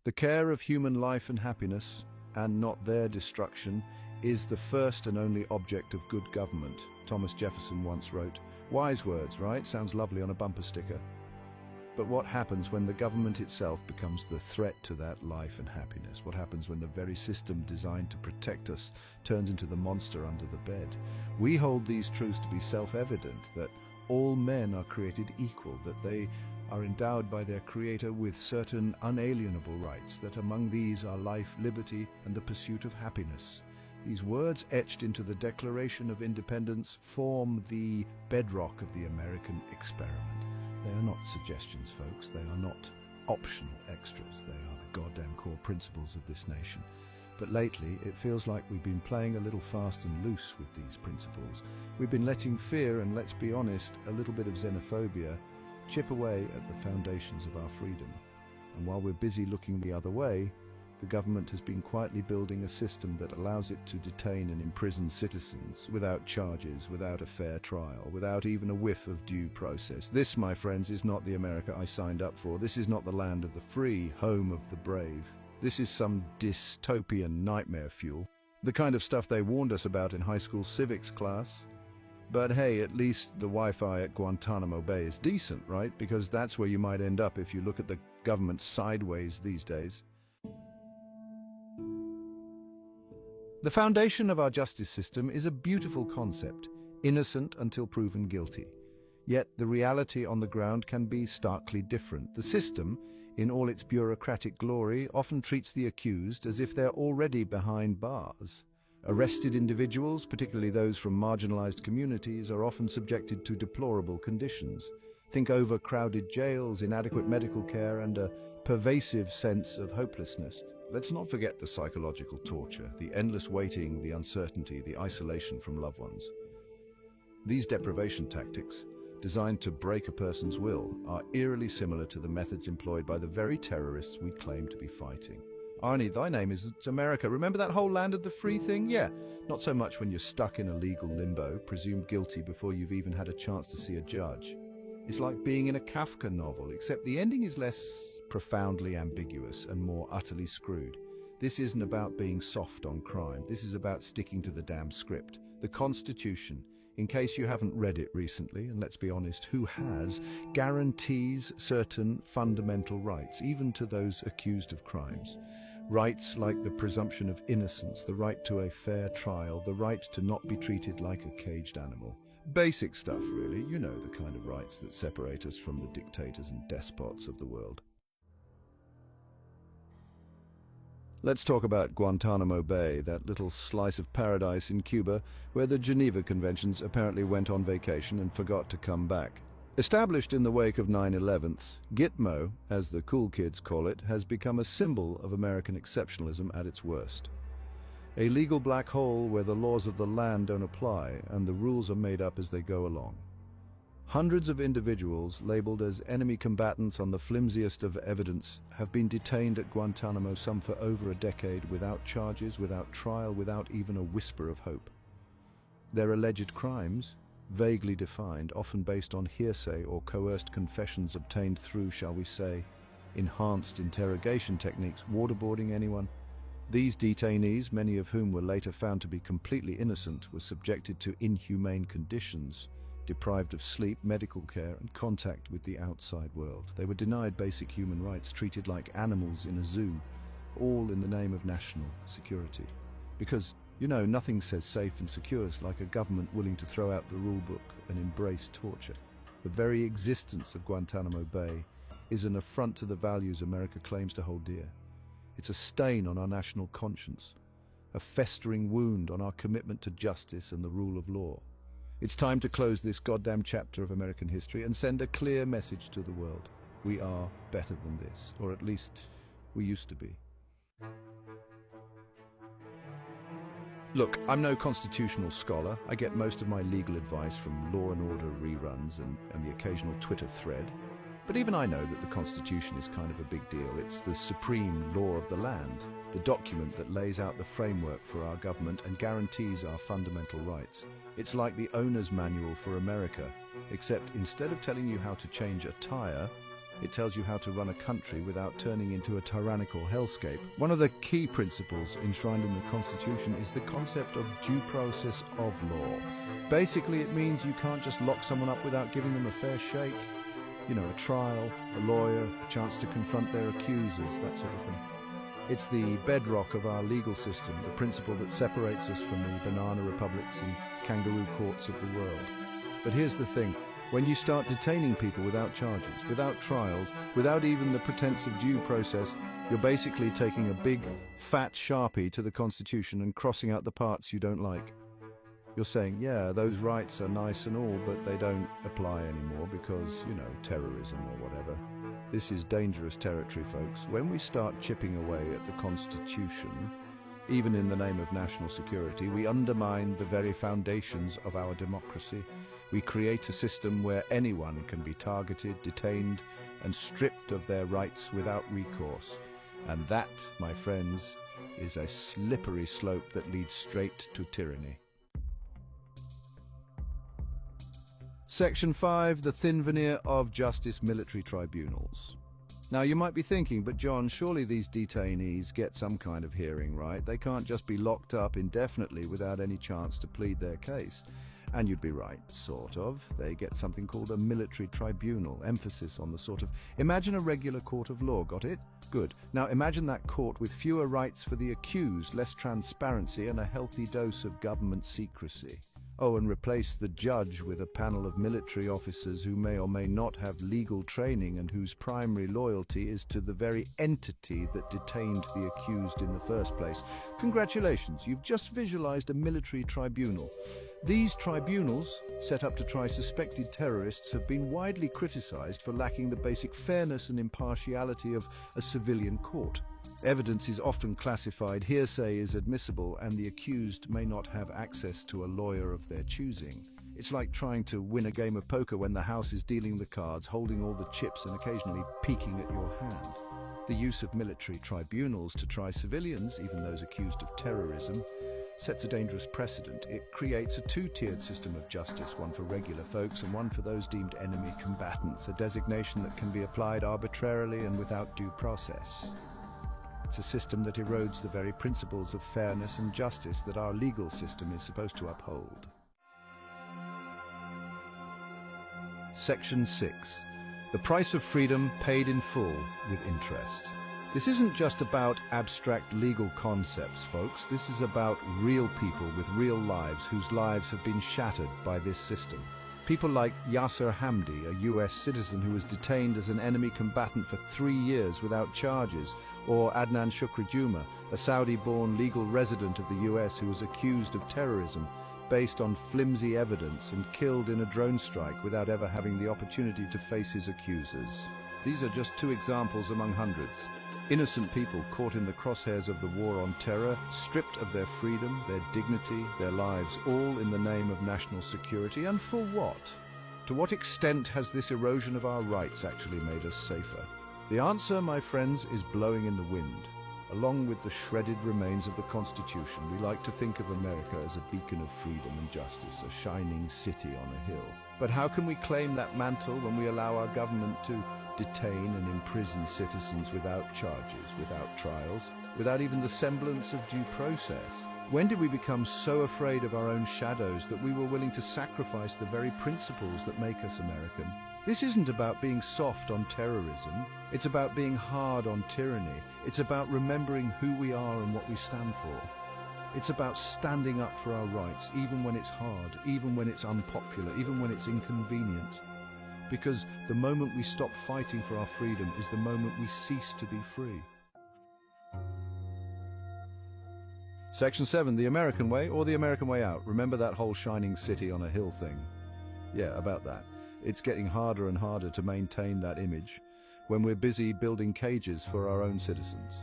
The care of human life and happiness, and not their destruction, is the first and only object of good government, Thomas Jefferson once wrote. Wise words, right? Sounds lovely on a bumper sticker. But what happens when the government itself becomes the threat to that life and happiness? What happens when the very system designed to protect us turns into the monster under the bed? We hold these truths to be self-evident, that all men are created equal, that they are endowed by their Creator with certain unalienable rights, that among these are life, liberty, and the pursuit of happiness. These words etched into the Declaration of Independence form the bedrock of the American experiment. They are not suggestions, folks. They are not optional extras. They are the goddamn core principles of this nation. But lately, it feels like we've been playing a little fast and loose with these principles. We've been letting fear and, let's be honest, a little bit of xenophobia chip away at the foundations of our freedom. And while we're busy looking the other way, the government has been quietly building a system that allows it to detain and imprison citizens without charges, without a fair trial, without even a whiff of due process. This, my friends, is not the America I signed up for. This is not the land of the free, home of the brave. This is some dystopian nightmare fuel, the kind of stuff they warned us about in high school civics class. But hey, at least the Wi-Fi at Guantanamo Bay is decent, right? Because that's where you might end up if you look at the government sideways these days. The foundation of our justice system is a beautiful concept, innocent until proven guilty. Yet the reality on the ground can be starkly different. The system, in all its bureaucratic glory, often treats the accused as if they're already behind bars. Arrested individuals, particularly those from marginalized communities, are often subjected to deplorable conditions. Think overcrowded jails, inadequate medical care, and a pervasive sense of hopelessness. Let's not forget the psychological torture, the endless waiting, the uncertainty, the isolation from loved ones. These deprivation tactics, designed to break a person's will, are eerily similar to the methods employed by the very terrorists we claim to be fighting. Arnie, thy name is America. Remember that whole land of the free thing? Yeah, not so much when you're stuck in a legal limbo, presumed guilty before you've even had a chance to see a judge. It's like being in a Kafka novel, except the ending is less profoundly ambiguous and more utterly screwed. This isn't about being soft on crime. This is about sticking to the damn script. The Constitution, in case you haven't read it recently, and let's be honest, who has, guarantees certain fundamental rights, even to those accused of crimes. Rights like the presumption of innocence, the right to a fair trial, the right to not be treated like a caged animal. Basic stuff, really. You know, the kind of rights that separate us from the dictators and despots of the world. Let's talk about Guantanamo Bay, that little slice of paradise in Cuba where the Geneva Conventions apparently went on vacation and forgot to come back. Established in the wake of 9/11, Gitmo, as the cool kids call it, has become a symbol of American exceptionalism at its worst. A legal black hole where the laws of the land don't apply and the rules are made up as they go along. Hundreds of individuals, labeled as enemy combatants on the flimsiest of evidence, have been detained at Guantanamo, some for over a decade, without charges, without trial, without even a whisper of hope. Their alleged crimes, vaguely defined, often based on hearsay or coerced confessions obtained through, shall we say, enhanced interrogation techniques. Waterboarding anyone? These detainees, many of whom were later found to be completely innocent, were subjected to inhumane conditions, deprived of sleep, medical care, and contact with the outside world. They were denied basic human rights, treated like animals in a zoo, all in the name of national security. Because, you know, nothing says safe and secure like a government willing to throw out the rule book and embrace torture. The very existence of Guantanamo Bay is an affront to the values America claims to hold dear. It's a stain on our national conscience, a festering wound on our commitment to justice and the rule of law. It's time to close this goddamn chapter of American history and send a clear message to the world. We are better than this, or at least we used to be. Look, I'm no constitutional scholar. I get most of my legal advice from Law and Order reruns and the occasional Twitter thread. But even I know that the Constitution is kind of a big deal. It's the supreme law of the land, the document that lays out the framework for our government and guarantees our fundamental rights. It's like the owner's manual for America, except instead of telling you how to change a tire, It tells you how to run a country without turning into a tyrannical hellscape. One of the key principles enshrined in the Constitution is the concept of due process of law. Basically, it means you can't just lock someone up without giving them a fair shake. You know, a trial, a lawyer, a chance to confront their accusers, that sort of thing. It's the bedrock of our legal system, the principle that separates us from the banana republics and kangaroo courts of the world. But here's the thing. When you start detaining people without charges, without trials, without even the pretense of due process, you're basically taking a big, fat Sharpie to the Constitution and crossing out the parts you don't like. You're saying, yeah, those rights are nice and all, but they don't apply anymore because, you know, terrorism or whatever. This is dangerous territory, folks. When we start chipping away at the Constitution, even in the name of national security, we undermine the very foundations of our democracy. We create a system where anyone can be targeted, detained, and stripped of their rights without recourse. And that, my friends, is a slippery slope that leads straight to tyranny. Section 5, the thin veneer of justice military tribunals. Now you might be thinking, but John, surely these detainees get some kind of hearing, right? They can't just be locked up indefinitely without any chance to plead their case. And you'd be right, sort of. They get something called a military tribunal, emphasis on the sort of... Imagine a regular court of law, got it? Good. Now imagine that court with fewer rights for the accused, less transparency, and a healthy dose of government secrecy. Oh, and replace the judge with a panel of military officers who may or may not have legal training and whose primary loyalty is to the very entity that detained the accused in the first place. Congratulations, you've just visualized a military tribunal. These tribunals, set up to try suspected terrorists, have been widely criticized for lacking the basic fairness and impartiality of a civilian court. Evidence is often classified, hearsay is admissible, and the accused may not have access to a lawyer of their choosing. It's like trying to win a game of poker when the house is dealing the cards, holding all the chips and occasionally peeking at your hand. The use of military tribunals to try civilians, even those accused of terrorism, sets a dangerous precedent. It creates a two-tiered system of justice, one for regular folks and one for those deemed enemy combatants, a designation that can be applied arbitrarily and without due process. It's a system that erodes the very principles of fairness and justice that our legal system is supposed to uphold. Section 6. The price of freedom paid in full with interest. This isn't just about abstract legal concepts, folks. This is about real people with real lives whose lives have been shattered by this system. People like Yasser Hamdi, a US citizen who was detained as an enemy combatant for 3 years without charges, or Adnan Shukri Juma, a Saudi-born legal resident of the US who was accused of terrorism based on flimsy evidence and killed in a drone strike without ever having the opportunity to face his accusers. These are just two examples among hundreds. Innocent people caught in the crosshairs of the war on terror, stripped of their freedom, their dignity, their lives, all in the name of national security. And for what? To what extent has this erosion of our rights actually made us safer? The answer, my friends, is blowing in the wind. Along with the shredded remains of the Constitution, we like to think of America as a beacon of freedom and justice, a shining city on a hill. But how can we claim that mantle when we allow our government to detain and imprison citizens without charges, without trials, without even the semblance of due process? When did we become so afraid of our own shadows that we were willing to sacrifice the very principles that make us American? This isn't about being soft on terrorism. It's about being hard on tyranny. It's about remembering who we are and what we stand for. It's about standing up for our rights, even when it's hard, even when it's unpopular, even when it's inconvenient. Because the moment we stop fighting for our freedom is the moment we cease to be free. Section 7, the American way or the American way out. Remember that whole shining city on a hill thing? Yeah, about that. It's getting harder and harder to maintain that image when we're busy building cages for our own citizens.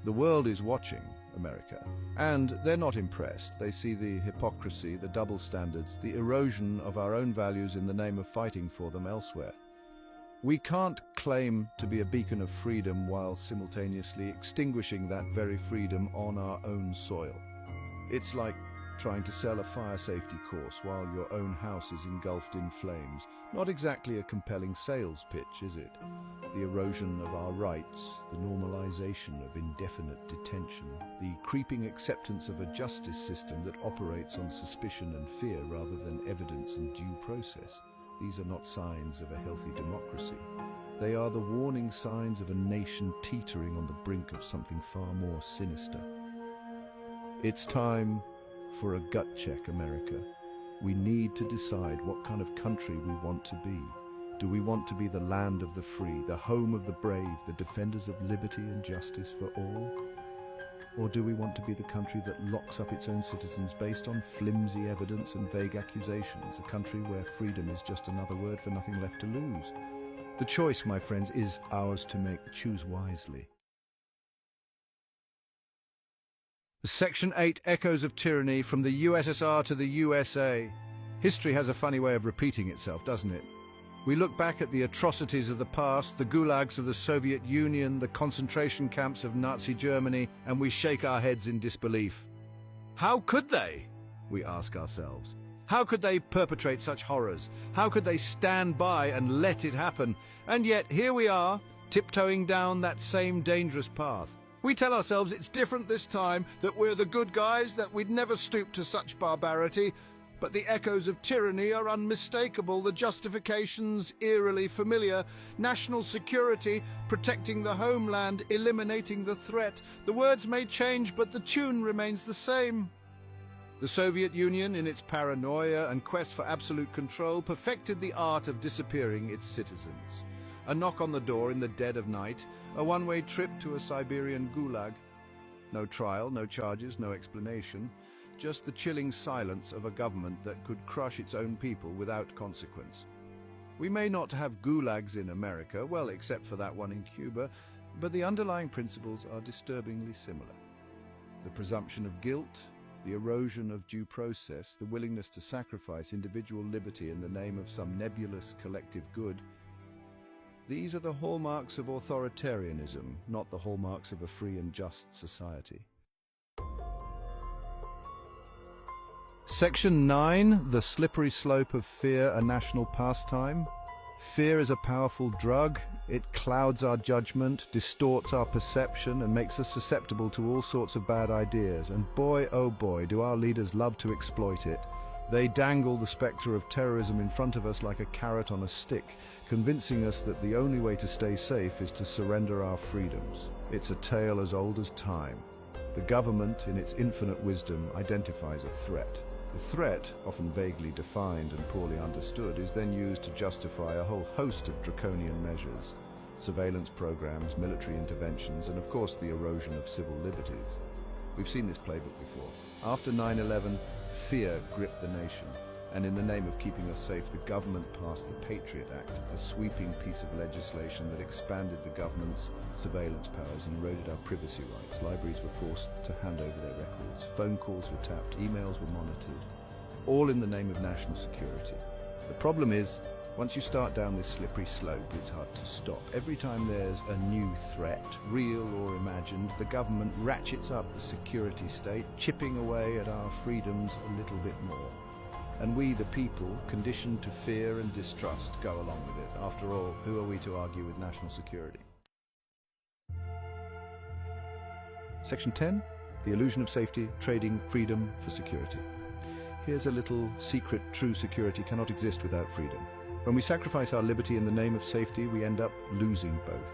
The world is watching America, and they're not impressed. They see the hypocrisy, the double standards, the erosion of our own values in the name of fighting for them elsewhere. We can't claim to be a beacon of freedom while simultaneously extinguishing that very freedom on our own soil. It's like trying to sell a fire safety course while your own house is engulfed in flames. Not exactly a compelling sales pitch, is it? The erosion of our rights, the normalization of indefinite detention, the creeping acceptance of a justice system that operates on suspicion and fear rather than evidence and due process. These are not signs of a healthy democracy. They are the warning signs of a nation teetering on the brink of something far more sinister. It's time for a gut check, America. We need to decide what kind of country we want to be. Do we want to be the land of the free, the home of the brave, the defenders of liberty and justice for all? Or do we want to be the country that locks up its own citizens based on flimsy evidence and vague accusations, a country where freedom is just another word for nothing left to lose? The choice, my friends, is ours to make. Choose wisely. Section 8, Echoes of Tyranny, from the USSR to the USA. History has a funny way of repeating itself, doesn't it? We look back at the atrocities of the past, the gulags of the Soviet Union, the concentration camps of Nazi Germany, and we shake our heads in disbelief. How could they? We ask ourselves. How could they perpetrate such horrors? How could they stand by and let it happen? And yet, here we are, tiptoeing down that same dangerous path. We tell ourselves it's different this time, that we're the good guys, that we'd never stoop to such barbarity. But the echoes of tyranny are unmistakable, the justifications eerily familiar. National security, protecting the homeland, eliminating the threat. The words may change, but the tune remains the same. The Soviet Union, in its paranoia and quest for absolute control, perfected the art of disappearing its citizens. A knock on the door in the dead of night, a one-way trip to a Siberian gulag. No trial, no charges, no explanation. Just the chilling silence of a government that could crush its own people without consequence. We may not have gulags in America, well, except for that one in Cuba, but the underlying principles are disturbingly similar. The presumption of guilt, the erosion of due process, the willingness to sacrifice individual liberty in the name of some nebulous collective good. These are the hallmarks of authoritarianism, not the hallmarks of a free and just society. Section 9, the slippery slope of fear, a national pastime. Fear is a powerful drug. It clouds our judgment, distorts our perception, and makes us susceptible to all sorts of bad ideas. And boy, oh boy, do our leaders love to exploit it. They dangle the spectre of terrorism in front of us like a carrot on a stick, convincing us that the only way to stay safe is to surrender our freedoms. It's a tale as old as time. The government, in its infinite wisdom, identifies a threat. The threat, often vaguely defined and poorly understood, is then used to justify a whole host of draconian measures. Surveillance programs, military interventions, and of course the erosion of civil liberties. We've seen this playbook before. After 9/11, fear gripped the nation, and in the name of keeping us safe, the government passed the Patriot Act, a sweeping piece of legislation that expanded the government's surveillance powers and eroded our privacy rights. Libraries were forced to hand over their records, phone calls were tapped, emails were monitored, all in the name of national security. The problem is, once you start down this slippery slope, it's hard to stop. Every time there's a new threat, real or imagined, the government ratchets up the security state, chipping away at our freedoms a little bit more. And we, the people, conditioned to fear and distrust, go along with it. After all, who are we to argue with national security? Section 10, the illusion of safety, trading freedom for security. Here's a little secret: true security cannot exist without freedom. When we sacrifice our liberty in the name of safety, we end up losing both.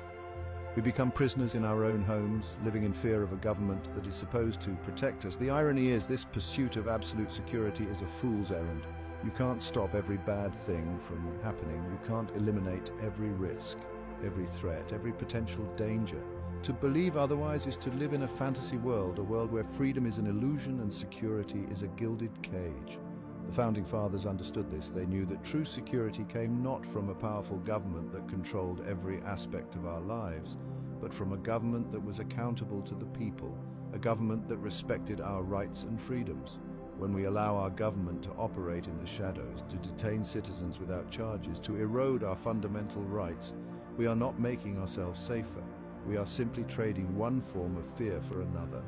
We become prisoners in our own homes, living in fear of a government that is supposed to protect us. The irony is, this pursuit of absolute security is a fool's errand. You can't stop every bad thing from happening. You can't eliminate every risk, every threat, every potential danger. To believe otherwise is to live in a fantasy world, a world where freedom is an illusion and security is a gilded cage. The Founding Fathers understood this. They knew that true security came not from a powerful government that controlled every aspect of our lives, but from a government that was accountable to the people, a government that respected our rights and freedoms. When we allow our government to operate in the shadows, to detain citizens without charges, to erode our fundamental rights, we are not making ourselves safer. We are simply trading one form of fear for another.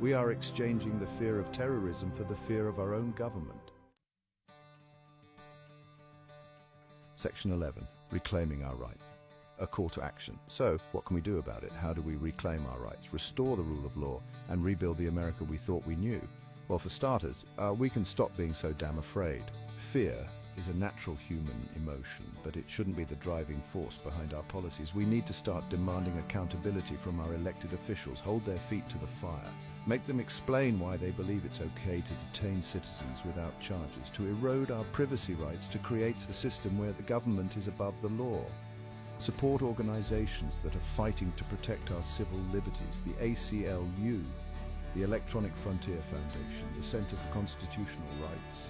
We are exchanging the fear of terrorism for the fear of our own government. Section 11. Reclaiming our rights. A call to action. So, what can we do about it? How do we reclaim our rights, restore the rule of law, and rebuild the America we thought we knew? Well, for starters, we can stop being so damn afraid. Fear is a natural human emotion, but it shouldn't be the driving force behind our policies. We need to start demanding accountability from our elected officials, hold their feet to the fire, make them explain why they believe it's okay to detain citizens without charges, to erode our privacy rights, to create a system where the government is above the law. Support organizations that are fighting to protect our civil liberties, the ACLU, the Electronic Frontier Foundation, the Center for Constitutional Rights.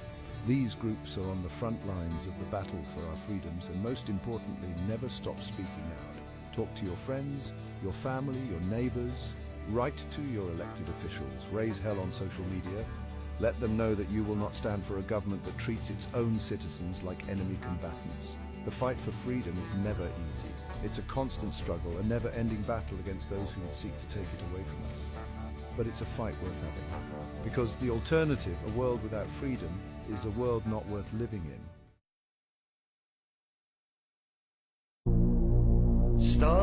These groups are on the front lines of the battle for our freedoms, and most importantly, never stop speaking out. Talk to your friends, your family, your neighbors. Write to your elected officials. Raise hell on social media. Let them know that you will not stand for a government that treats its own citizens like enemy combatants. The fight for freedom is never easy. It's a constant struggle, a never-ending battle against those who would seek to take it away from us. But it's a fight worth having, because the alternative, a world without freedom, is a world not worth living in. Stop.